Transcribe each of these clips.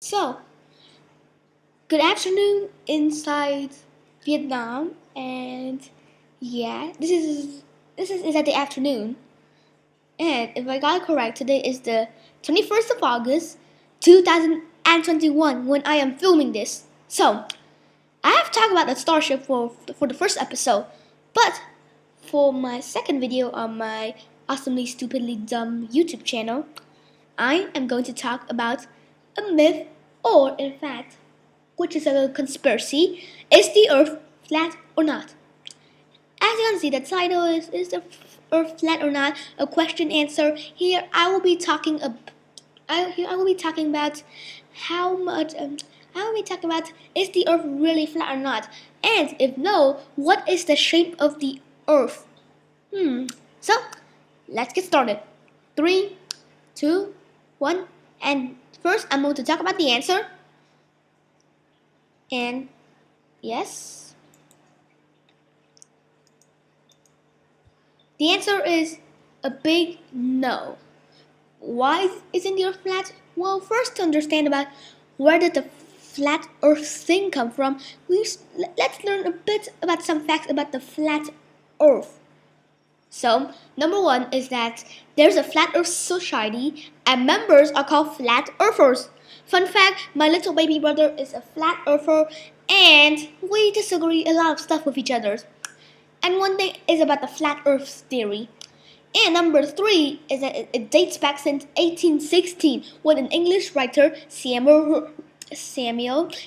So, good afternoon inside Vietnam, and yeah, this is at the afternoon. And if I got it correct, today is the 21st of August, 2021 when I am filming this. So, I have talked about the Starship for the first episode, but for my second video on my awesomely stupidly dumb YouTube channel, I am going to talk about a myth, or in fact, which is a conspiracy. Is the Earth flat or not? As you can see, the title is the Earth flat or not? A question answer. Here I will be talking I will be talking about how much. I will be talking about is the Earth really flat or not? And if no, what is the shape of the Earth? So let's get started. 3, 2, 1, and first I'm going to talk about the answer. And yes, the answer is a big no. Why isn't the Earth flat? Well, first to understand about where did the flat Earth thing come from, let's learn a bit about some facts about the flat Earth. So, number one is that there's a Flat Earth Society and members are called Flat Earthers. Fun fact, my little baby brother is a Flat Earther and we disagree a lot of stuff with each other. And one thing is about the Flat Earth theory. And number three is that it dates back since 1816 when an English writer, Samuel,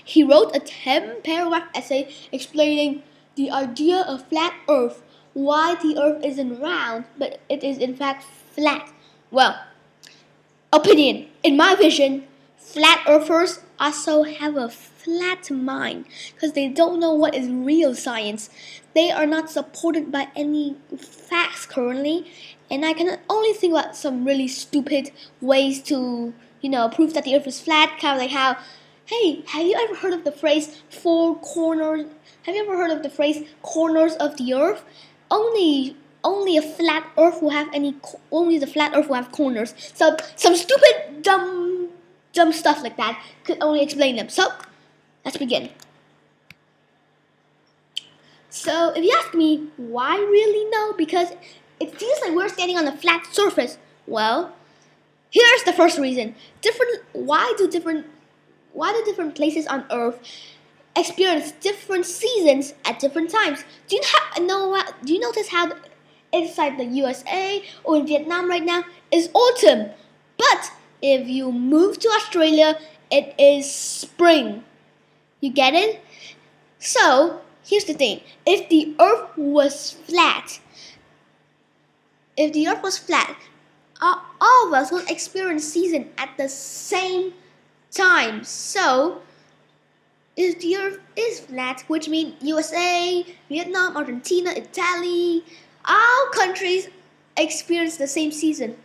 he wrote a 10-paragraph essay explaining the idea of flat Earth, why the Earth isn't round, but it is in fact flat. Well, opinion. In my vision, flat earthers also have a flat mind because they don't know what is real science. They are not supported by any facts currently, and I can only think about some really stupid ways to, prove that the earth is flat, kind of like how, hey, have you ever heard of the phrase four corners? Have you ever heard of the phrase corners of the earth? Only a flat earth will have only the flat earth will have corners. So some stupid dumb stuff like that could only explain them. So let's begin. So if you ask me why really no, because it feels like we're standing on a flat surface. Well, here's the first reason. Why do different places on earth experience different seasons at different times? Do you notice how inside the USA or in Vietnam right now is autumn, but if you move to Australia, it is spring. You get it? So here's the thing: if the Earth was flat, all of us will experience season at the same time. So if the Earth is flat, which means USA, Vietnam, Argentina, Italy, all countries experience the same season.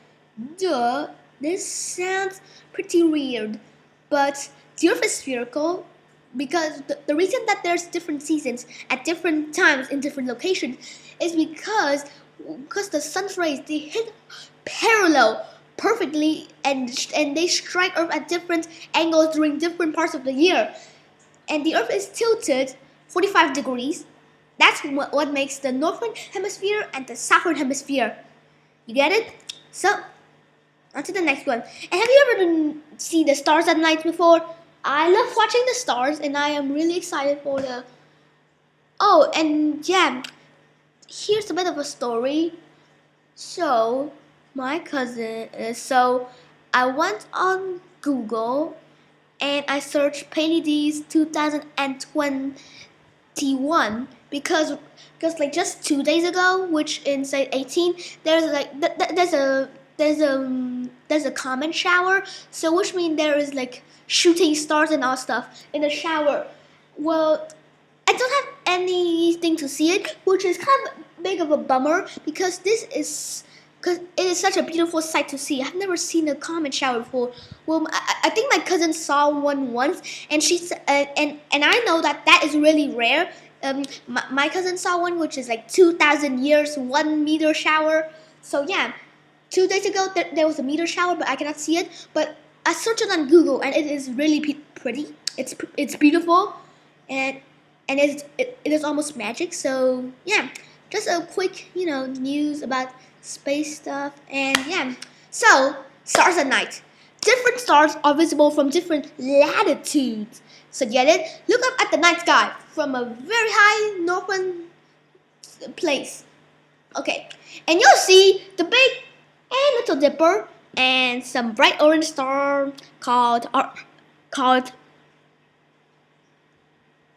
Duh, this sounds pretty weird, but the Earth is spherical because the reason that there's different seasons at different times in different locations is because the sun's rays, they hit parallel perfectly and they strike Earth at different angles during different parts of the year. And the Earth is tilted 45 degrees. That's what makes the northern hemisphere and the southern hemisphere. You get it? So, on to the next one. And have you ever seen the stars at night before? I love watching the stars, and I am really excited for the... Oh, and yeah, here's a bit of a story. So, I went on Google and I searched Pleiades 2021 because like just 2 days ago, which in say 18, there's like there's a comet shower, so which means there is like shooting stars and all stuff in the shower. Well, I don't have anything to see it, which is kind of big of a bummer because it is such a beautiful sight to see. I've never seen a comet shower before. Well, I think my cousin saw one once, and and I know that is really rare. My cousin saw one, which is like 2,000 years, 1 meter shower. So yeah, 2 days ago there was a meteor shower, but I cannot see it. But I searched it on Google, and it is really pretty. It's beautiful, and it is almost magic. So yeah, just a quick news about space stuff, and yeah. So stars at night. Different stars are visible from different latitudes. So get it? Look up at the night sky from a very high northern place. Okay, and you'll see the big and Little Dipper and some bright orange star called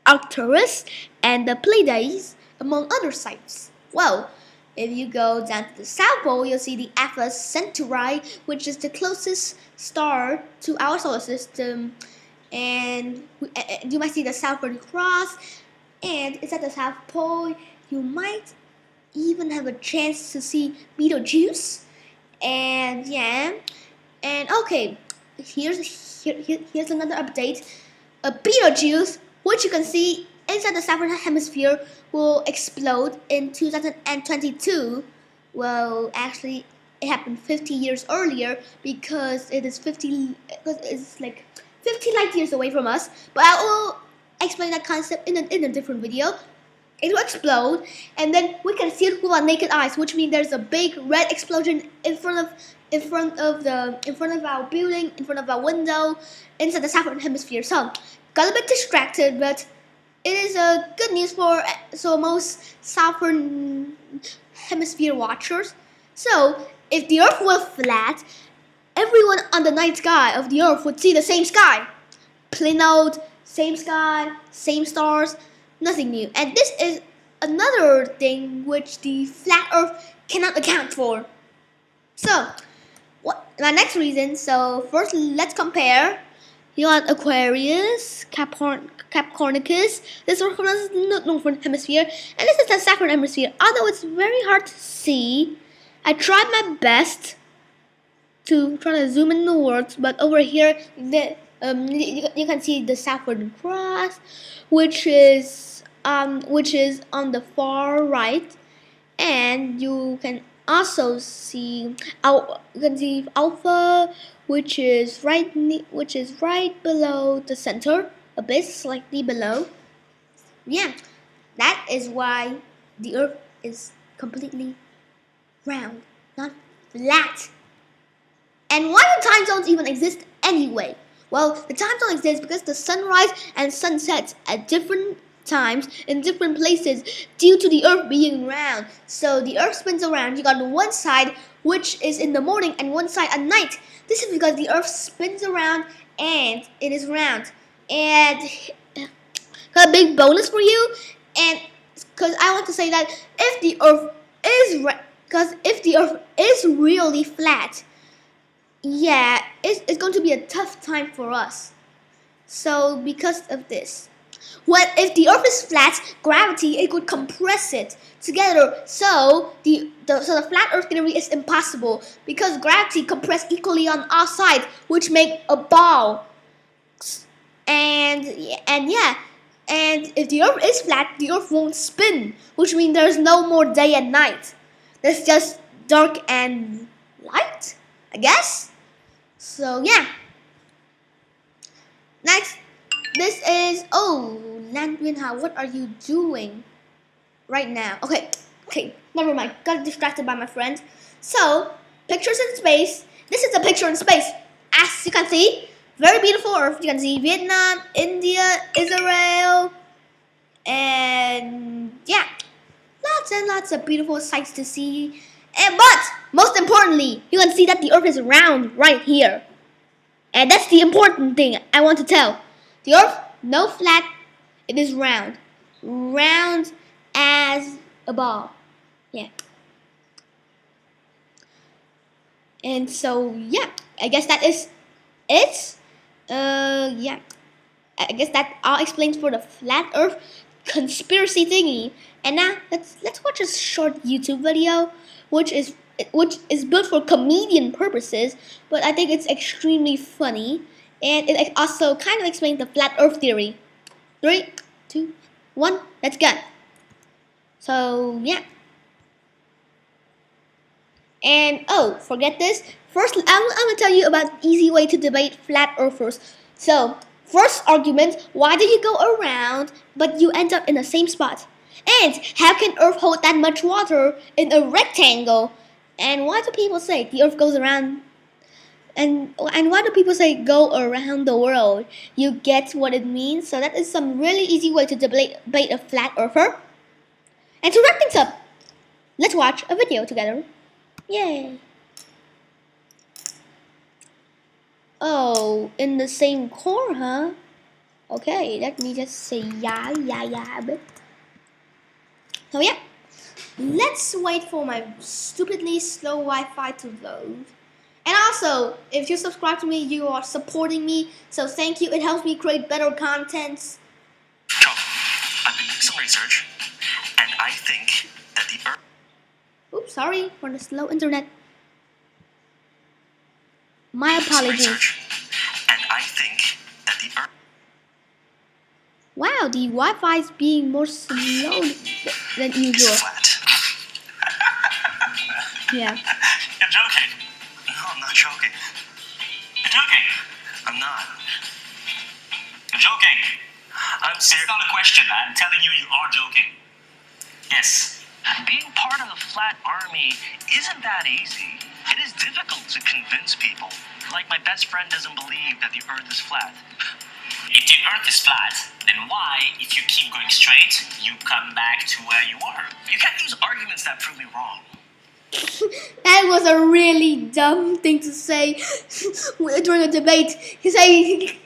Arcturus and the Pleiades, among other sights. Well, if you go down to the South Pole, you'll see the Atlas Centauri, which is the closest star to our solar system, and you might see the Southern Cross, and it's at the South Pole. You might even have a chance to see Betelgeuse, and yeah, and okay, here's another update. A Betelgeuse, which you can see inside the southern hemisphere, will explode in 2022. Well, actually, it happened 50 years earlier because it's like 50 light years away from us. But I will explain that concept in a different video. It will explode, and then we can see it with our naked eyes, which means there's a big red explosion in front of our building, in front of our window, inside the southern hemisphere. So got a bit distracted, but it is a good news for most southern hemisphere watchers. So if the Earth were flat, everyone on the night sky of the Earth would see the same sky, plain old same sky, same stars. Nothing new. And this is another thing which the flat Earth cannot account for. So, my next reason. So first, let's compare. You got Aquarius, Capricornicus. This is the northern hemisphere, and this is the southern hemisphere. Although it's very hard to see, I tried my best to try to zoom in the words, but over here, you can see the Southern Cross, which is on the far right, and you can also see Alpha, which is right below the center, a bit slightly below. Yeah, that is why the Earth is completely round, not flat. And why do time zones even exist anyway? Well, the time zone exists because the sunrise and sunsets at different times in different places due to the Earth being round. So the Earth spins around. You got one side which is in the morning and one side at night. This is because the Earth spins around and it is round. And got a big bonus for you. And because I want to say that if the Earth is really flat, yeah, it's going to be a tough time for us. So because of this, if the Earth is flat, gravity it could compress it together. So the flat Earth theory is impossible because gravity compress equally on all sides, which make a ball. And if the Earth is flat, the Earth won't spin, which means there's no more day and night. There's just dark and light, I guess. So yeah. Next, this is Landwinha. What are you doing right now? Okay, never mind. Got distracted by my friend. So pictures in space. This is a picture in space. As you can see, very beautiful Earth. You can see Vietnam, India, Israel, and yeah, lots and lots of beautiful sights to see. But most importantly, you can see that the Earth is round right here. And that's the important thing I want to tell. The Earth, no flat, it is round. Round as a ball. Yeah. And so, yeah, I guess that is it. Yeah. I guess that all explains for the flat Earth conspiracy thingy. And now let's watch a short YouTube video, which is built for comedian purposes, but I think it's extremely funny, and it also kind of explains the flat Earth theory. 3, 2, 1, let's go. So yeah. And oh, forget this. First, I'm gonna tell you about the easy way to debate flat earthers. So, first argument: why do you go around but you end up in the same spot? And how can Earth hold that much water in a rectangle? And why do people say the Earth goes around? And why do people say go around the world? You get what it means. So that is some really easy way to debate a flat earther. And to wrap things up, let's watch a video together. Yay! Oh, in the same core, huh? Okay, let me just say yeah. So yeah, let's wait for my stupidly slow Wi-Fi to load. And also, if you subscribe to me, you are supporting me. So thank you. It helps me create better content. Joe, I've been doing some research, and I think that the Earth. Oops, sorry for the slow internet. My apologies. And I think that the Earth. Wow, the Wi-Fi is being more slow than usual. It's flat. Yeah. You're joking. No, I'm not joking. You're joking. I'm not. You're joking. I'm serious. It's not a question. I'm telling you, you are joking. Yes. Being part of the flat army isn't that easy. It is difficult to convince people. Like my best friend doesn't believe that the Earth is flat. If the Earth is flat, then why, if you keep going straight, you come back to where you are? You can't use arguments that prove me wrong. That was a really dumb thing to say during a debate. You say,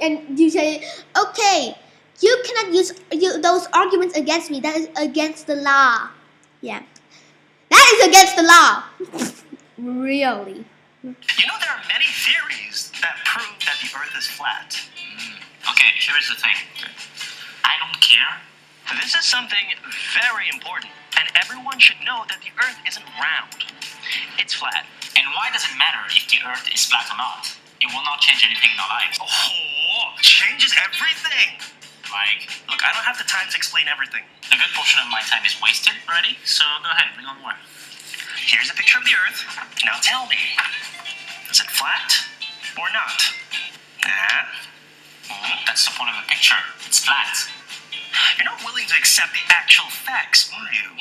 okay, you cannot use those arguments against me. That is against the law. Yeah, that is against the law. Really. You know, there are many theories that prove that the Earth is flat. Okay, here's the thing. I don't care. This is something very important, and everyone should know that the Earth isn't round. It's flat. And why does it matter if the Earth is flat or not? It will not change anything in our lives. Oh, changes everything. Like, look, I don't have the time to explain everything. A good portion of my time is wasted already, so go ahead, bring on more. Here's a picture of the Earth. Now tell me, is it flat or not? That's the point of the picture. It's flat. You're not willing to accept the actual facts, are you?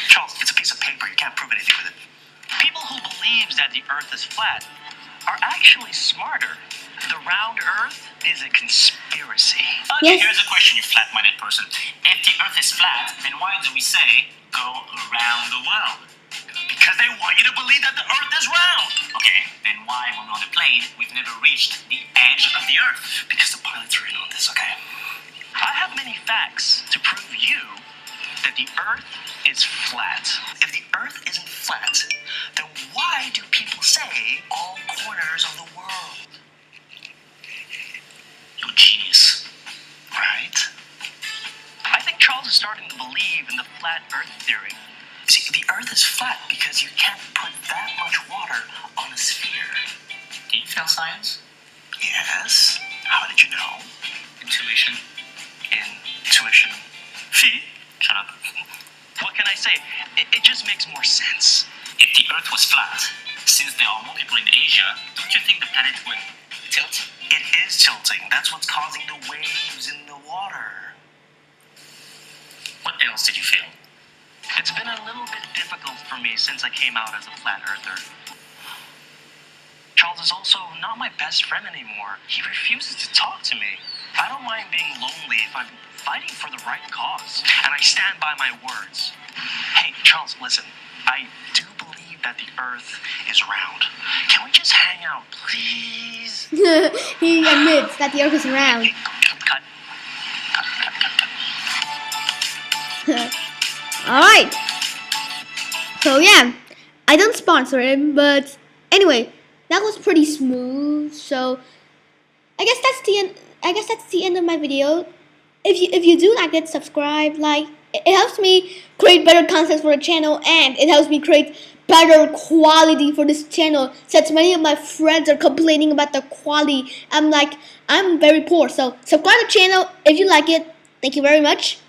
Charles, it's a piece of paper. You can't prove anything with it. People who believe that the Earth is flat are actually smarter. The round Earth is a conspiracy. Okay, Yes. Here's a question, you flat-minded person. If the Earth is flat, then why do we say go around the world? Because they want you to believe that the Earth is round. Okay, then why, when we're on the plane, we've never reached the edge of the Earth? Because the pilots are in on this, okay? I have many facts to prove you that the Earth is flat. If the Earth isn't flat, then why do people say all corners of the world? You're a genius, right? I think Charles is starting to believe in the flat Earth theory. See, the Earth is flat because you can't put that much water on a sphere. Do you fail science? Yes. How did you know? Intuition. Intuition. See? Shut up. What can I say? It just makes more sense. If the Earth was flat, since there are more people in Asia, don't you think the planet would tilt? It is tilting. That's what's causing the waves in the water. What else did you fail? It's been a little bit difficult for me since I came out as a flat earther. Charles is also not my best friend anymore. He refuses to talk to me. I don't mind being lonely if I'm fighting for the right cause, and I stand by my words. Hey, Charles, listen. I do believe that the Earth is round. Can we just hang out, please? He admits that the Earth is round. Hey, cut. Alright. So yeah, I don't sponsor him, but anyway, that was pretty smooth. So I guess that's the end. I guess that's the end of my video. If you do like it, subscribe, like. It helps me create better content for the channel, and it helps me create better quality for this channel, since many of my friends are complaining about the quality. I'm very poor, so subscribe to the channel if you like it. Thank you very much.